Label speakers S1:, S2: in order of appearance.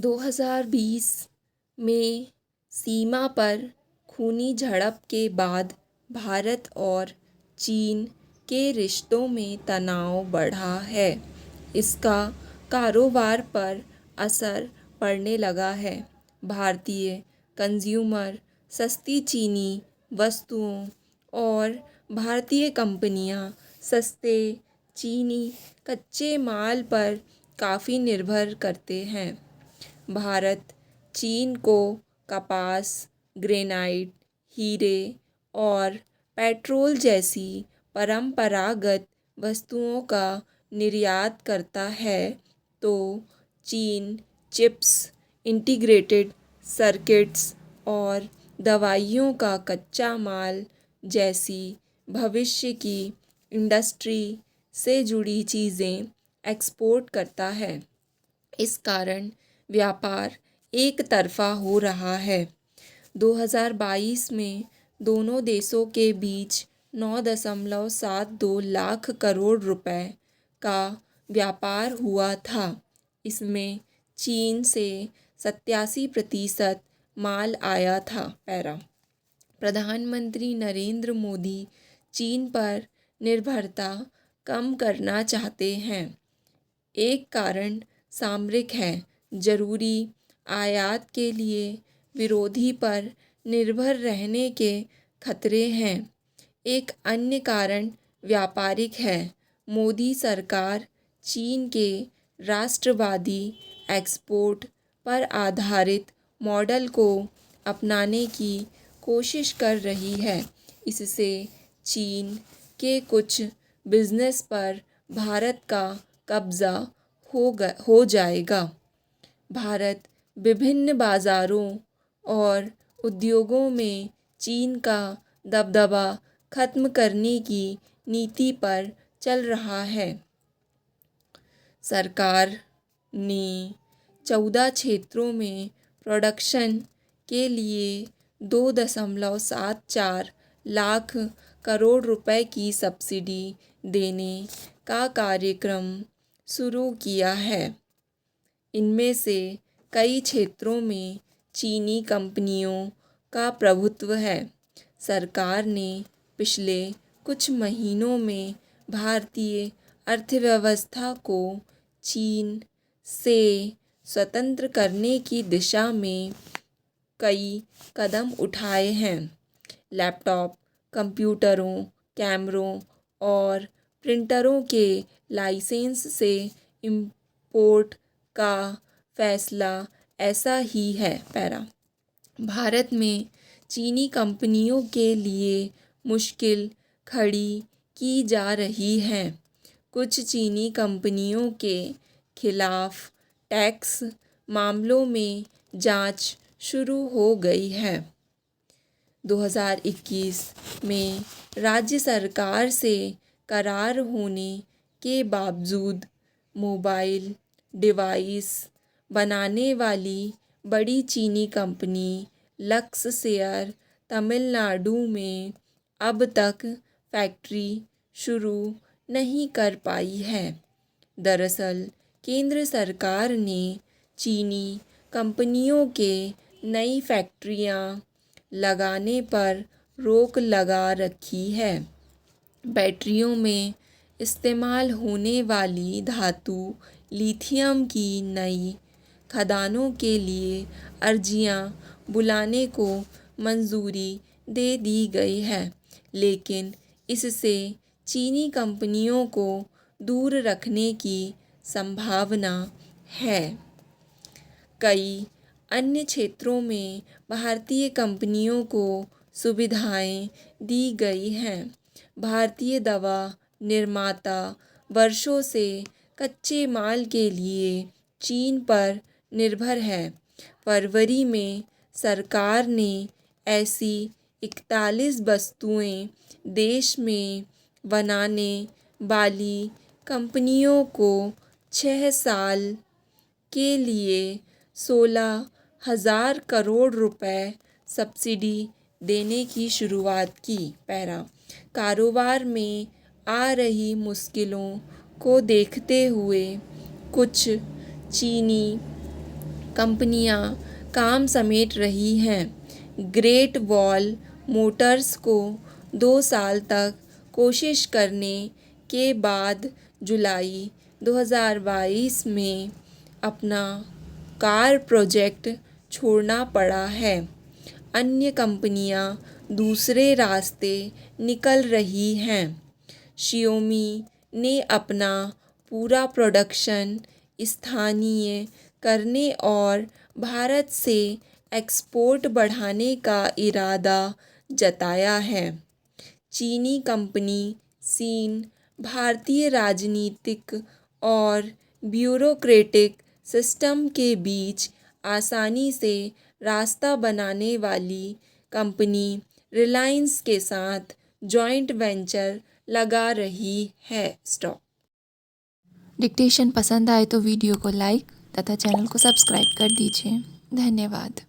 S1: 2020 में सीमा पर खूनी झड़प के बाद भारत और चीन के रिश्तों में तनाव बढ़ा है। इसका कारोबार पर असर पड़ने लगा है। भारतीय कंज्यूमर सस्ती चीनी वस्तुओं और भारतीय कंपनियां सस्ते चीनी कच्चे माल पर काफ़ी निर्भर करते हैं। भारत चीन को कपास, ग्रेनाइट, हीरे और पेट्रोल जैसी परंपरागत वस्तुओं का निर्यात करता है, तो चीन चिप्स, इंटीग्रेटेड सर्किट्स और दवाइयों का कच्चा माल जैसी भविष्य की इंडस्ट्री से जुड़ी चीज़ें एक्सपोर्ट करता है। इस कारण व्यापार एक तरफ़ा हो रहा है। 2022 में दोनों देशों के बीच 9.72 लाख करोड़ रुपए का व्यापार हुआ था। इसमें चीन से 87% माल आया था। प्रधानमंत्री नरेंद्र मोदी चीन पर निर्भरता कम करना चाहते हैं। एक कारण सामरिक है। ज़रूरी आयात के लिए विरोधी पर निर्भर रहने के खतरे हैं। एक अन्य कारण व्यापारिक है। मोदी सरकार चीन के राष्ट्रवादी एक्सपोर्ट पर आधारित मॉडल को अपनाने की कोशिश कर रही है। इससे चीन के कुछ बिजनेस पर भारत का कब्ज़ा हो जाएगा। भारत विभिन्न बाज़ारों और उद्योगों में चीन का दबदबा खत्म करने की नीति पर चल रहा है। सरकार ने 14 क्षेत्रों में प्रोडक्शन के लिए 2.74 लाख करोड़ रुपए की सब्सिडी देने का कार्यक्रम शुरू किया है। इनमें से कई क्षेत्रों में चीनी कंपनियों का प्रभुत्व है। सरकार ने पिछले कुछ महीनों में भारतीय अर्थव्यवस्था को चीन से स्वतंत्र करने की दिशा में कई कदम उठाए हैं। लैपटॉप, कंप्यूटरों, कैमरों और प्रिंटरों के लाइसेंस से इंपोर्ट का फैसला ऐसा ही है। भारत में चीनी कंपनियों के लिए मुश्किल खड़ी की जा रही है। कुछ चीनी कंपनियों के खिलाफ टैक्स मामलों में जांच शुरू हो गई है। 2021 में राज्य सरकार से करार होने के बावजूद मोबाइल डिवाइस बनाने वाली बड़ी चीनी कंपनी लक्सशेयर तमिलनाडु में अब तक फैक्ट्री शुरू नहीं कर पाई है। दरअसल केंद्र सरकार ने चीनी कंपनियों के नई फैक्ट्रियां लगाने पर रोक लगा रखी है। बैटरियों में इस्तेमाल होने वाली धातु लिथियम की नई खदानों के लिए अर्जियां बुलाने को मंजूरी दे दी गई है, लेकिन इससे चीनी कंपनियों को दूर रखने की संभावना है। कई अन्य क्षेत्रों में भारतीय कंपनियों को सुविधाएं दी गई हैं। भारतीय दवा निर्माता वर्षों से कच्चे माल के लिए चीन पर निर्भर है। फरवरी में सरकार ने ऐसी 41 वस्तुएं देश में बनाने वाली कंपनियों को 6 साल के लिए 16,000 करोड़ रुपए सब्सिडी देने की शुरुआत की। कारोबार में आ रही मुश्किलों को देखते हुए कुछ चीनी कंपनियां काम समेट रही हैं। ग्रेट वॉल मोटर्स को 2 साल तक कोशिश करने के बाद जुलाई 2022 में अपना कार प्रोजेक्ट छोड़ना पड़ा है। अन्य कंपनियां दूसरे रास्ते निकल रही हैं। शियोमी ने अपना पूरा प्रोडक्शन स्थानीय करने और भारत से एक्सपोर्ट बढ़ाने का इरादा जताया है। चीनी कंपनी सीन भारतीय राजनीतिक और ब्यूरोक्रेटिक सिस्टम के बीच आसानी से रास्ता बनाने वाली कंपनी रिलायंस के साथ जॉइंट वेंचर लगा रही है। स्टॉप।
S2: डिक्टेशन पसंद आए तो वीडियो को लाइक तथा चैनल को सब्सक्राइब कर दीजिए। धन्यवाद।